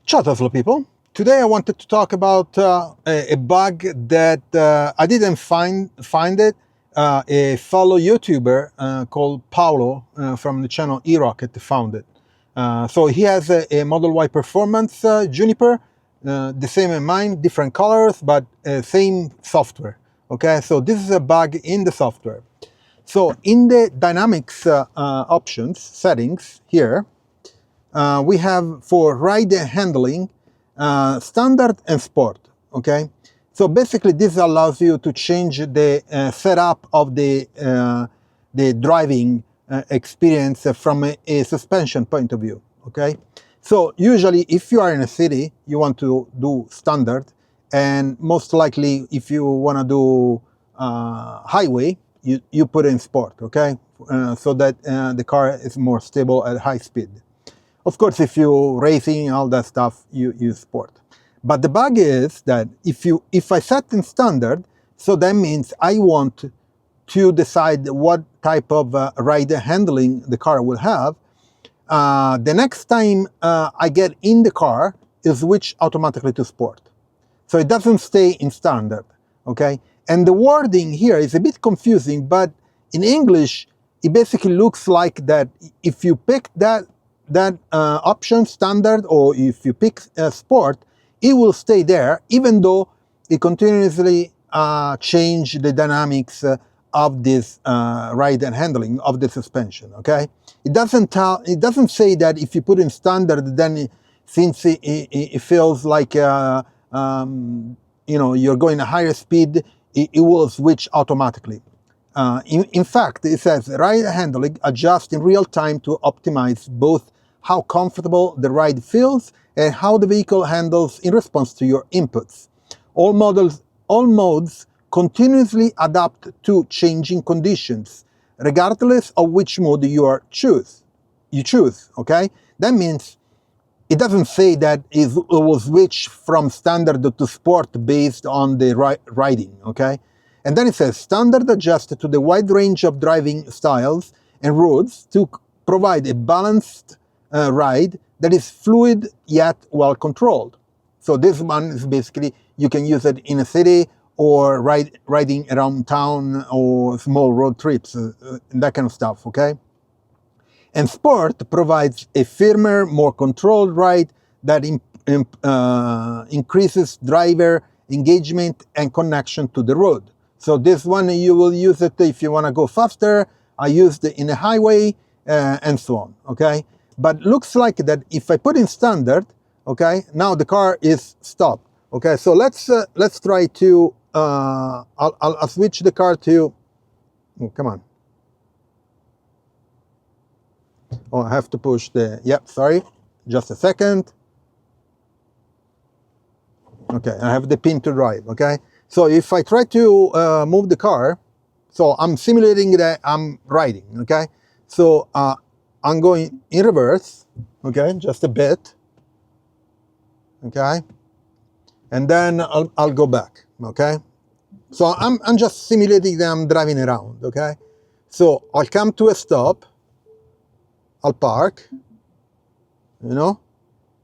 Ciao Tesla people! Today I wanted to talk about a bug that I didn't find it. A fellow YouTuber called Paolo from the channel eRocket found it. So he has a Model Y Performance Juniper, the same as mine, different colors, but same software. Okay, so this is a bug in the software. So in the dynamics options settings here, we have for ride handling standard and sport. Okay, so basically this allows you to change the setup of the driving experience from a suspension point of view. Okay, so usually if you are in a city you want to do standard, and most likely if you want to do highway you put in sport. Okay, so that the car is more stable at high speed. Of course, if you're racing, all that stuff, you use sport. But the bug is that if I set in standard, so that means I want to decide what type of ride handling the car will have. The next time I get in the car, it switch automatically to sport. So it doesn't stay in standard, okay? And the wording here is a bit confusing, but in English, it basically looks like that if you pick that option standard, or if you pick sport, it will stay there even though it continuously change the dynamics of this ride and handling of the suspension. Okay, it doesn't say that if you put in standard, then since it feels like you know, you're going at higher speed, it will switch automatically. In fact, it says ride handling adjusts in real time to optimize both how comfortable the ride feels and how the vehicle handles in response to your inputs. All modes continuously adapt to changing conditions, regardless of which mode you choose. Okay, that means it doesn't say that it will switch from standard to sport based on the riding. Okay. And then it says standard adjusted to the wide range of driving styles and roads to provide a balanced ride that is fluid yet well controlled. So this one is basically, you can use it in a city or riding around town or small road trips, that kind of stuff, okay? And sport provides a firmer, more controlled ride that increases driver engagement and connection to the road. So this one, you will use it if you want to go faster. I used it in a highway and so on, okay? But looks like that if I put in standard, okay, now the car is stopped. Okay, so let's try to, I'll switch the car to, oh, come on. Oh, I have to push the, yep, sorry, just a second. Okay, I have the pin to drive, okay? So if I try to move the car, so I'm simulating that I'm riding, okay? So I'm going in reverse, okay, just a bit, okay? And then I'll go back, okay? So I'm just simulating that I'm driving around, okay? So I'll come to a stop, I'll park, you know,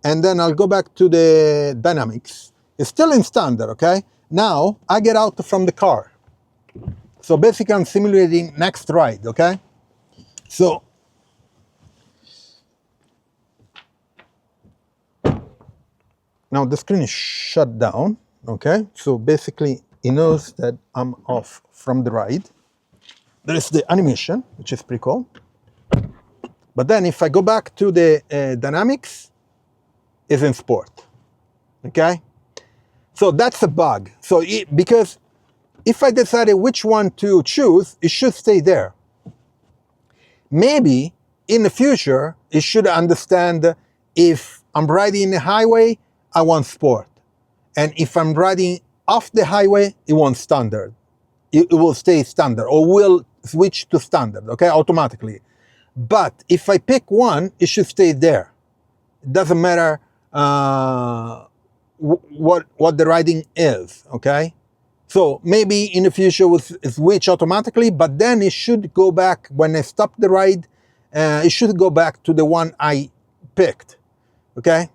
and then I'll go back to the dynamics. It's still in standard, okay? Now I get out from the car. So basically I'm simulating next ride, okay? So now the screen is shut down, okay? So basically it knows that I'm off from the ride. There is the animation, which is pretty cool. But then if I go back to the dynamics, it's in sport, okay? So that's a bug. So because if I decided which one to choose, it should stay there. Maybe in the future, it should understand if I'm riding in the highway, I want sport. And if I'm riding off the highway, it wants standard. It will stay standard or will switch to standard, okay, automatically. But if I pick one, it should stay there. It doesn't matter what the riding is, okay? So maybe in the future we'll switch automatically, but then it should go back, when I stop the ride, it should go back to the one I picked, okay?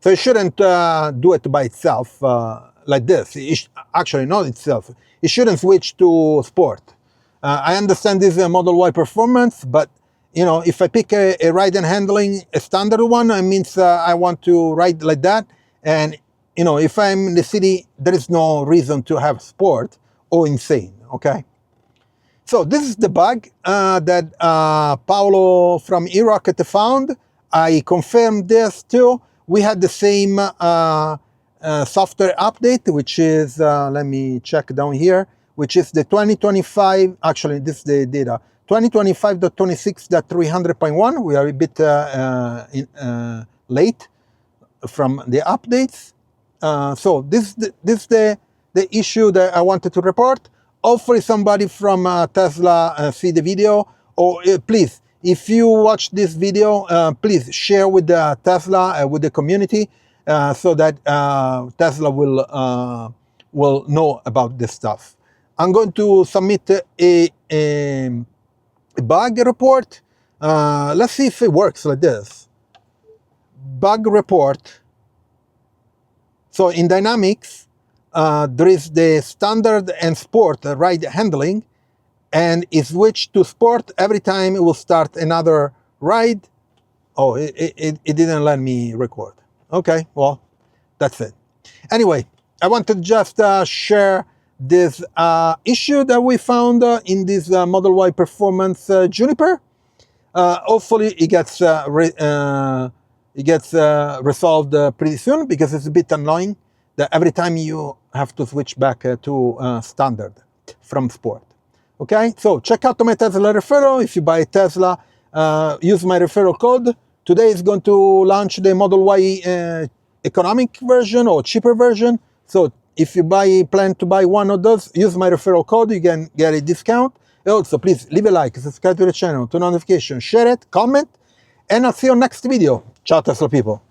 So it shouldn't do it by itself like this. Actually, not itself. It shouldn't switch to sport. I understand this Model Y performance, but you know, if I pick a ride and handling, a standard one, it means I want to ride like that. And you know, if I'm in the city, there is no reason to have sport or insane. Okay. So this is the bug that Paolo from eRocket found. I confirmed this too. We had the same software update, which is, let me check down here, which is the 2025, actually this is the data, 2025.26.300.1. We are a bit late from the updates. So this is the issue that I wanted to report. Hopefully somebody from Tesla see the video, or please, if you watch this video, please share with Tesla, with the community, so that Tesla will know about this stuff. I'm going to submit a bug report. Let's see if it works like this. Bug report. So in Dynamics, there is the standard and sport ride handling, and it switched to sport every time it will start another ride. Oh, it didn't let me record. Okay, well, that's it. Anyway, I wanted to just share this issue that we found in this Model Y Performance Juniper. Hopefully it gets resolved pretty soon, because it's a bit annoying that every time you have to switch back to standard from sport. Okay, so check out my Tesla referral. If you buy a Tesla, use my referral code. Today is going to launch the Model Y economic version or cheaper version. So if you plan to buy one of those, use my referral code. You can get a discount. Also, please leave a like, subscribe to the channel, turn on notifications, share it, comment, and I'll see you next video. Ciao Tesla people.